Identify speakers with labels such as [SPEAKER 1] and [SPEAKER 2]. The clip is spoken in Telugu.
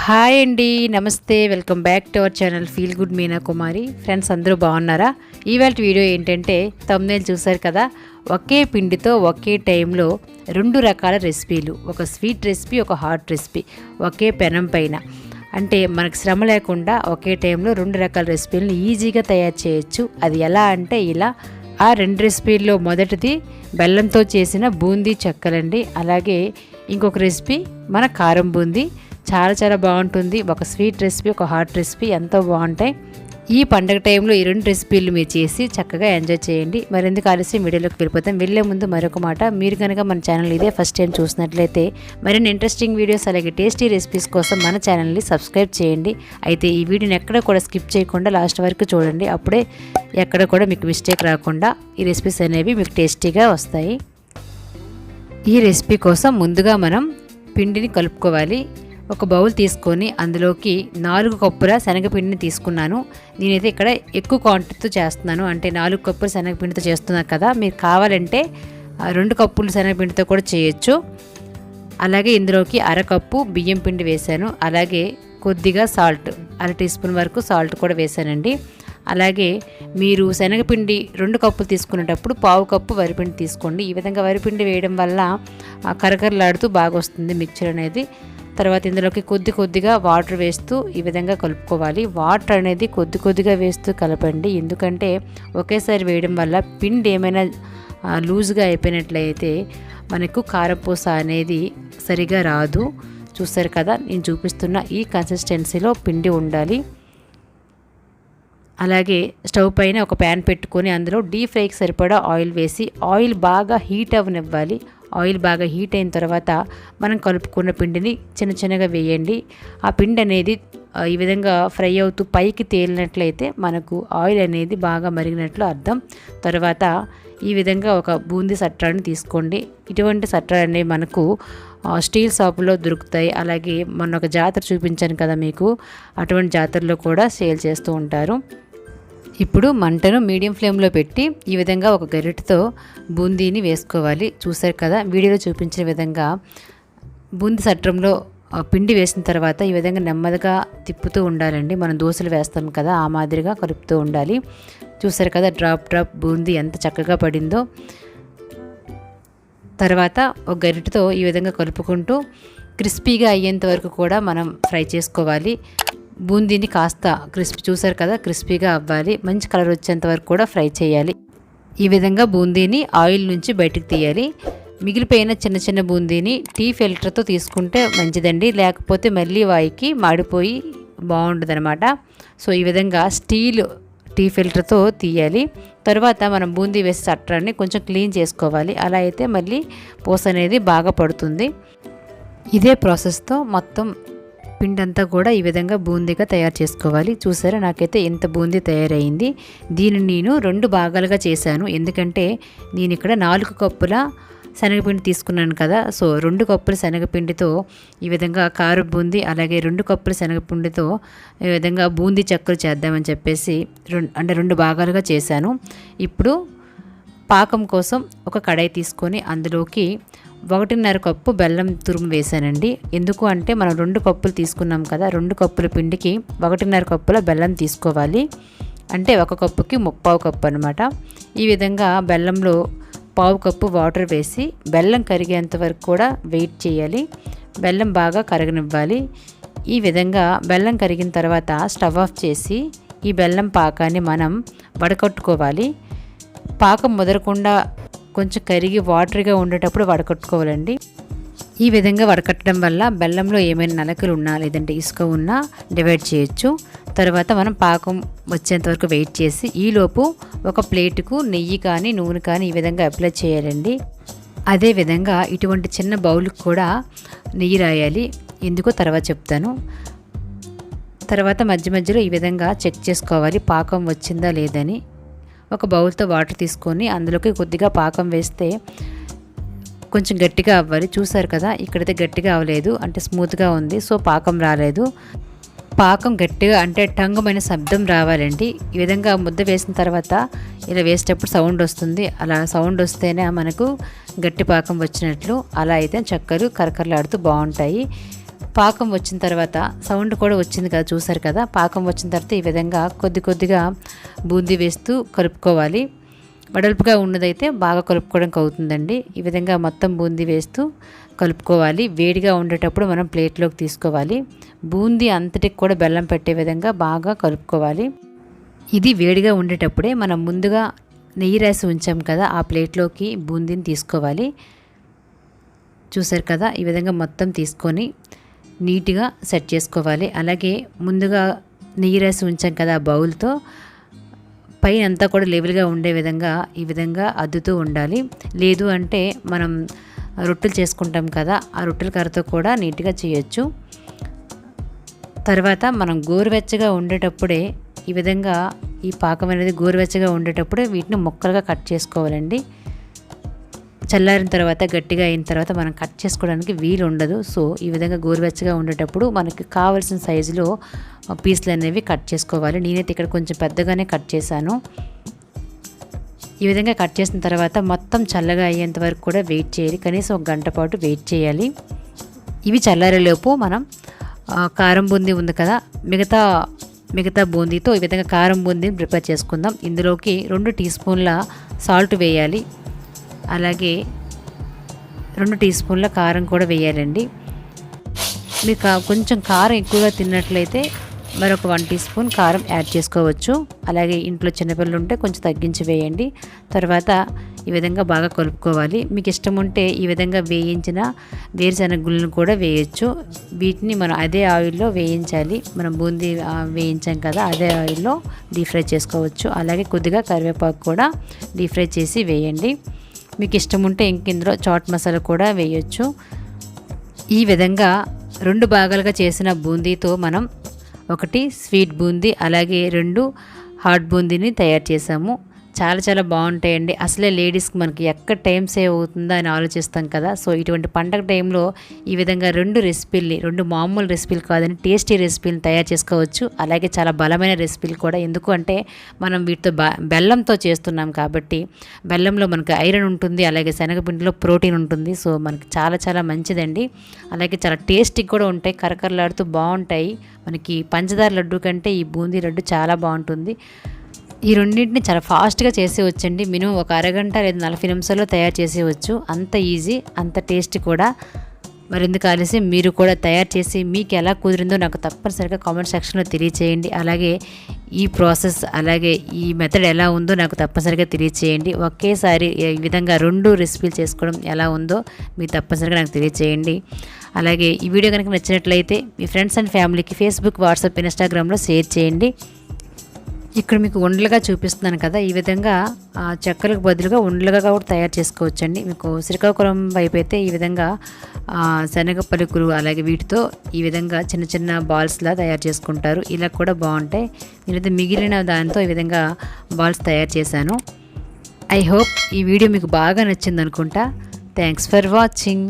[SPEAKER 1] హాయ్ అండి, నమస్తే. Welcome back to our channel feel good Meena Kumari. Friends అందరూ బాగున్నారా? ఇవాళ వీడియో ఏంటంటే థంబ్నెయిల్ చూసారు కదా, ఒకే పిండితో ఒకే టైంలో రెండు రకాల రెసిపీలు, ఒక స్వీట్ రెసిపీ, ఒక హాట్ రెసిపీ ఒకే పెనం పైన. అంటే మనకు శ్రమ లేకుండా ఒకే టైంలో రెండు రకాల రెసిపీలను ఈజీగా తయారు చేయొచ్చు. అది ఎలా అంటే ఇలా. ఆ రెండు రెసిపీల్లో మొదటిది బెల్లంతో చేసిన బూందీ చెక్కలండి. అలాగే ఇంకొక రెసిపీ మన కారం బూందీ. చాలా చాలా బాగుంటుంది. ఒక స్వీట్ రెసిపీ, ఒక హాట్ రెసిపీ ఎంతో బాగుంటాయి. ఈ పండగ టైంలో ఈ రెండు రెసిపీలు మీరు చేసి చక్కగా ఎంజాయ్ చేయండి. మరెందుకు ఆలస్యం వీడియోలోకి వెళ్ళిపోతాం. వెళ్ళే ముందు మరొక మాట, మీరు కనుక మన ఛానల్ ఇదే ఫస్ట్ టైం చూసినట్లయితే మరిన్ని ఇంట్రెస్టింగ్ వీడియోస్ అలాగే టేస్టీ రెసిపీస్ కోసం మన ఛానల్ని సబ్స్క్రైబ్ చేయండి. అయితే ఈ వీడియోని ఎక్కడ కూడా స్కిప్ చేయకుండా లాస్ట్ వరకు చూడండి. అప్పుడే ఎక్కడ కూడా మీకు మిస్టేక్ రాకుండా ఈ రెసిపీస్ అనేవి మీకు టేస్టీగా వస్తాయి. ఈ రెసిపీ కోసం ముందుగా మనం పిండిని కలుపుకోవాలి. ఒక బౌల్ తీసుకొని అందులోకి 4 కప్పుల శనగపిండిని తీసుకున్నాను. నేనైతే ఇక్కడ ఎక్కువ క్వాంటిటీతో చేస్తున్నాను, అంటే 4 కప్పుల శనగపిండితో చేస్తున్నాను కదా. మీరు కావాలంటే 2 కప్పుల శనగపిండితో కూడా చేయొచ్చు. అలాగే ఇందులోకి అరకప్పు బియ్యం పిండి వేశాను. అలాగే కొద్దిగా సాల్ట్, 1/2 టీ స్పూన్ వరకు సాల్ట్ కూడా వేశానండి. అలాగే మీరు శనగపిండి 2 కప్పులు తీసుకునేటప్పుడు 1/2 కప్పు వరిపిండి తీసుకోండి. ఈ విధంగా వరిపిండి వేయడం వల్ల కరకరలాడుతూ బాగా వస్తుంది మిక్చర్ అనేది. తర్వాత ఇందులోకి కొద్దిగా వాటర్ వేస్తూ ఈ విధంగా కలుపుకోవాలి. వాటర్ అనేది కొద్దిగా వేస్తూ కలపండి, ఎందుకంటే ఒకేసారి వేయడం వల్ల పిండి ఏమైనా లూజ్గా అయిపోయినట్లయితే మనకు కారపూస అనేది సరిగా రాదు. చూస్తారు కదా, నేను చూపిస్తున్న ఈ కన్సిస్టెన్సీలో పిండి ఉండాలి. అలాగే స్టవ్ పైన ఒక ప్యాన్ పెట్టుకొని అందులో డీప్ ఫ్రైకి సరిపడా ఆయిల్ వేసి ఆయిల్ బాగా హీట్ అవ్వనివ్వాలి. ఆయిల్ బాగా హీట్ అయిన తర్వాత మనం కలుపుకున్న పిండిని చిన్నగా వేయండి. ఆ పిండి అనేది ఈ విధంగా ఫ్రై అవుతూ పైకి తేలినట్లయితే మనకు ఆయిల్ అనేది బాగా మరిగినట్లు అర్థం. తర్వాత ఈ విధంగా ఒక బూందీ సట్రాన్ని తీసుకోండి. ఇటువంటి సట్రాలు అనేవి మనకు స్టీల్ షాపులో దొరుకుతాయి. అలాగే మొన్న ఒక జాతర చూపించాను కదా మీకు, అటువంటి జాతరలో కూడా సేల్ చేస్తూ ఉంటారు. ఇప్పుడు మంటను మీడియం ఫ్లేమ్లో పెట్టి ఈ విధంగా ఒక గరిటెతో బూందీని వేసుకోవాలి. చూసారు కదా, వీడియోలో చూపించిన విధంగా బూందీ సట్రంలో పిండి వేసిన తర్వాత ఈ విధంగా నెమ్మదిగా తిప్పుతూ ఉండాలండి. మనం దోశలు వేస్తాం కదా, ఆ మాదిరిగా కలుపుతూ ఉండాలి. చూసారు కదా, డ్రాప్ బూందీ ఎంత చక్కగా పడిందో. తర్వాత ఒక గరిటెతో ఈ విధంగా కలుపుకుంటూ క్రిస్పీగా అయ్యేంత వరకు కూడా మనం ఫ్రై చేసుకోవాలి. బూందీని కాస్త చూసారు కదా, క్రిస్పీగా అవ్వాలి. మంచి కలర్ వచ్చేంత వరకు కూడా ఫ్రై చేయాలి. ఈ విధంగా బూందీని ఆయిల్ నుంచి బయటకు తీయాలి. మిగిలిపోయిన చిన్న బూందీని టీ ఫిల్టర్తో తీసుకుంటే మంచిదండి, లేకపోతే మళ్ళీ వాయికి మాడిపోయి బాగుండదనమాట. సో ఈ విధంగా స్టీల్ టీ ఫిల్టర్తో తీయాలి. తర్వాత మనం బూందీ వేసే చట్రాన్ని కొంచెం క్లీన్ చేసుకోవాలి. అలా అయితే మళ్ళీ పూస అనేది బాగా పడుతుంది. ఇదే ప్రాసెస్తో మొత్తం పిండి అంతా కూడా ఈ విధంగా బూందీగా తయారు చేసుకోవాలి. చూసారా, నాకైతే ఎంత బూందీ తయారైంది. దీన్ని నేను 2 భాగాలుగా చేశాను, ఎందుకంటే నేను ఇక్కడ 4 కప్పుల శనగపిండి తీసుకున్నాను కదా. సో 2 కప్పుల శనగపిండితో ఈ విధంగా కారు బూందీ, అలాగే 2 కప్పుల శనగపిండితో ఈ విధంగా బూందీ చెక్కలు చేద్దామని చెప్పేసి 2 భాగాలుగా చేశాను. ఇప్పుడు పాకం కోసం ఒక కడాయి తీసుకొని అందులోకి 1.5 కప్పు బెల్లం తురుము వేసానండి. ఎందుకు అంటే మనం 2 కప్పులు తీసుకున్నాం కదా, 2 కప్పుల పిండికి 1.5 కప్పుల బెల్లం తీసుకోవాలి. అంటే 1 కప్పుకి 3/4 కప్పు అనమాట. ఈ విధంగా బెల్లంలో 1/4 కప్పు వాటర్ వేసి బెల్లం కరిగేంత వరకు కూడా వెయిట్ చేయాలి. బెల్లం బాగా కరగనివ్వాలి. ఈ విధంగా బెల్లం కరిగిన తర్వాత స్టవ్ ఆఫ్ చేసి ఈ బెల్లం పాకాన్ని మనం వడకట్టుకోవాలి. పాకం ముదరకుండా కొంచెం కరిగి వాటర్గా ఉండేటప్పుడు వడకట్టుకోవాలండి. ఈ విధంగా వడకట్టడం వల్ల బెల్లంలో ఏమైనా నలకలు ఉన్నా లేదంటే ఇసుక ఉన్నా డివైడ్ చేయొచ్చు. తర్వాత మనం పాకం వచ్చేంత వరకు వెయిట్ చేసి ఈలోపు ఒక ప్లేటుకు నెయ్యి కానీ నూనె కానీ ఈ విధంగా అప్లై చేయాలండి. అదేవిధంగా ఇటువంటి చిన్న బౌల్కి కూడా నెయ్యి రాయాలి. ఎందుకో తర్వాత చెప్తాను. తర్వాత మధ్యలో ఈ విధంగా చెక్ చేసుకోవాలి పాకం వచ్చిందా లేదని. ఒక బౌల్తో వాటర్ తీసుకొని అందులోకి కొద్దిగా పాకం వేస్తే కొంచెం గట్టిగా అవ్వాలి. చూసారు కదా, ఇక్కడైతే గట్టిగా అవ్వలేదు, అంటే స్మూత్గా ఉంది. సో పాకం రాలేదు. పాకం గట్టిగా అంటే టంగుమైన శబ్దం రావాలండి. ఈ విధంగా ముద్ద వేసిన తర్వాత ఇలా వేసేటప్పుడు సౌండ్ వస్తుంది. అలా సౌండ్ వస్తేనే మనకు గట్టి పాకం వచ్చినట్లు. అలా అయితే చక్కలు కరకరలాడుతూ బాగుంటాయి. పాకం వచ్చిన తర్వాత సౌండ్ కూడా వచ్చింది కదా, చూసారు కదా. పాకం వచ్చిన తర్వాత ఈ విధంగా కొద్దిగా బూందీ వేస్తూ కలుపుకోవాలి. వెడల్పుగా ఉన్నదైతే బాగా కలుపుకోవడానికి అవుతుందండి. ఈ విధంగా మొత్తం బూందీ వేస్తూ కలుపుకోవాలి. వేడిగా ఉండేటప్పుడు మనం ప్లేట్లోకి తీసుకోవాలి. బూందీ అంతటికి కూడా బెల్లం పెట్టే విధంగా బాగా కలుపుకోవాలి. ఇది వేడిగా ఉండేటప్పుడే మనం ముందుగా నెయ్యి రాసి ఉంచాం కదా, ఆ ప్లేట్లోకి బూందీని తీసుకోవాలి. చూసారు కదా, ఈ విధంగా మొత్తం తీసుకొని నీట్గా సెట్ చేసుకోవాలి. అలాగే ముందుగా నెయ్యి రాసి ఉంచాం కదా ఆ బౌల్తో పైన అంతా కూడా లెవెల్గా ఉండే విధంగా ఈ విధంగా అద్దుతూ ఉండాలి. లేదు అంటే మనం రొట్టెలు చేసుకుంటాం కదా, ఆ రొట్టెల కర్రతో కూడా నీట్గా చేయొచ్చు. తర్వాత మనం గోరువెచ్చగా ఉండేటప్పుడే ఈ విధంగా ఈ పాకం అనేది గోరువెచ్చగా ఉండేటప్పుడే వీటిని ముక్కలుగా కట్ చేసుకోవాలండి. చల్లారిన తర్వాత గట్టిగా అయిన తర్వాత మనం కట్ చేసుకోవడానికి వీలు ఉండదు. సో ఈ విధంగా గోరువెచ్చగా ఉండేటప్పుడు మనకి కావాల్సిన సైజులో పీసులు అనేవి కట్ చేసుకోవాలి. నేనైతే ఇక్కడ కొంచెం పెద్దగానే కట్ చేశాను. ఈ విధంగా కట్ చేసిన తర్వాత మొత్తం చల్లగా అయ్యేంత వరకు కూడా వెయిట్ చేయాలి. కనీసం 1 గంట పాటు వెయిట్ చేయాలి. ఇవి చల్లారేలోపు మనం కారం బూందీ ఉంది కదా, మిగతా బూందీతో ఈ విధంగా కారం బూందీని ప్రిపేర్ చేసుకుందాం. ఇందులోకి 2 టీ స్పూన్ల సాల్ట్ వేయాలి. అలాగే 2 టీ స్పూన్ల కారం కూడా వేయాలండి. మీకు కొంచెం కారం ఎక్కువగా తిన్నట్లయితే మరొక 1 టీ స్పూన్ కారం యాడ్ చేసుకోవచ్చు. అలాగే ఇంట్లో చిన్నపిల్లలు ఉంటే కొంచెం తగ్గించి వేయండి. తర్వాత ఈ విధంగా బాగా కలుపుకోవాలి. మీకు ఇష్టం ఉంటే ఈ విధంగా వేయించిన వేరుశనగ గుళ్ళను కూడా వేయచ్చు. వీటిని మనం అదే ఆయిల్లో వేయించాలి. మనం బూందీ వేయించాం కదా, అదే ఆయిల్లో డీప్ ఫ్రై చేసుకోవచ్చు. అలాగే కొద్దిగా కరివేపాకు కూడా డీప్ ఫ్రై చేసి వేయండి. మీకు ఇష్టం ఉంటే ఇందులో చాట్ మసాలా కూడా వేయచ్చు. ఈ విధంగా 2 భాగాలుగా చేసిన బూందీతో మనం 1 స్వీట్ బూందీ అలాగే 2 హాట్ బూందీని తయారు చేసాము. చాలా బాగుంటాయండి. అసలే లేడీస్కి మనకి ఎక్కడ టైం సేవ్ అవుతుందా అని ఆలోచిస్తాం కదా. సో ఇటువంటి పండగ టైంలో ఈ విధంగా 2 మామూలు రెసిపీలు కాదని టేస్టీ రెసిపీలు తయారు చేసుకోవచ్చు. అలాగే చాలా బలమైన రెసిపీలు కూడా. ఎందుకు అంటే మనం వీటితో బెల్లంతో చేస్తున్నాం కాబట్టి బెల్లంలో మనకి ఐరన్ ఉంటుంది, అలాగే శనగపిండిలో ప్రోటీన్ ఉంటుంది. సో మనకి చాలా మంచిదండి. అలాగే చాలా టేస్టీ కూడా ఉంటాయి, కరకరలాడుతూ బాగుంటాయి. మనకి పంచదార లడ్డు కంటే ఈ బూందీ లడ్డు చాలా బాగుంటుంది. ఈ రెండింటిని చాలా ఫాస్ట్గా చేసేవచ్చండి. మినిమం ఒక అరగంట లేదా 40 నిమిషాల్లో తయారు చేసేవచ్చు. అంత ఈజీ, అంత టేస్టీ కూడా. మరెందుకు ఆలస్యం, మీరు కూడా తయారు చేసి మీకు ఎలా కుదిరిందో నాకు తప్పనిసరిగా కామెంట్ సెక్షన్లో తెలియచేయండి. అలాగే ఈ ప్రాసెస్ అలాగే ఈ మెథడ్ ఎలా ఉందో నాకు తప్పనిసరిగా తెలియచేయండి. ఒకేసారి ఈ విధంగా 2 రెసిపీలు చేసుకోవడం ఎలా ఉందో మీకు తప్పనిసరిగా నాకు తెలియచేయండి. అలాగే ఈ వీడియో కనుక నచ్చినట్లయితే మీ ఫ్రెండ్స్ అండ్ ఫ్యామిలీకి ఫేస్బుక్, వాట్సాప్, ఇన్స్టాగ్రామ్లో షేర్ చేయండి. ఇక్కడ మీకు ఉండలుగా చూపిస్తున్నాను కదా, ఈ విధంగా చెక్కలకు బదులుగా ఉండలుగా కూడా తయారు చేసుకోవచ్చండి. మీకు శ్రీకాకుళం వైపు అయితే ఈ విధంగా శనగ పలుకులు అలాగే వీటితో ఈ విధంగా చిన్న బాల్స్లా తయారు చేసుకుంటారు. ఇలా కూడా బాగుంటాయి. నేనైతే మిగిలిన దాంతో ఈ విధంగా బాల్స్ తయారు చేశాను. ఐ హోప్ ఈ వీడియో మీకు బాగా నచ్చింది అనుకుంటా. Thanks for watching.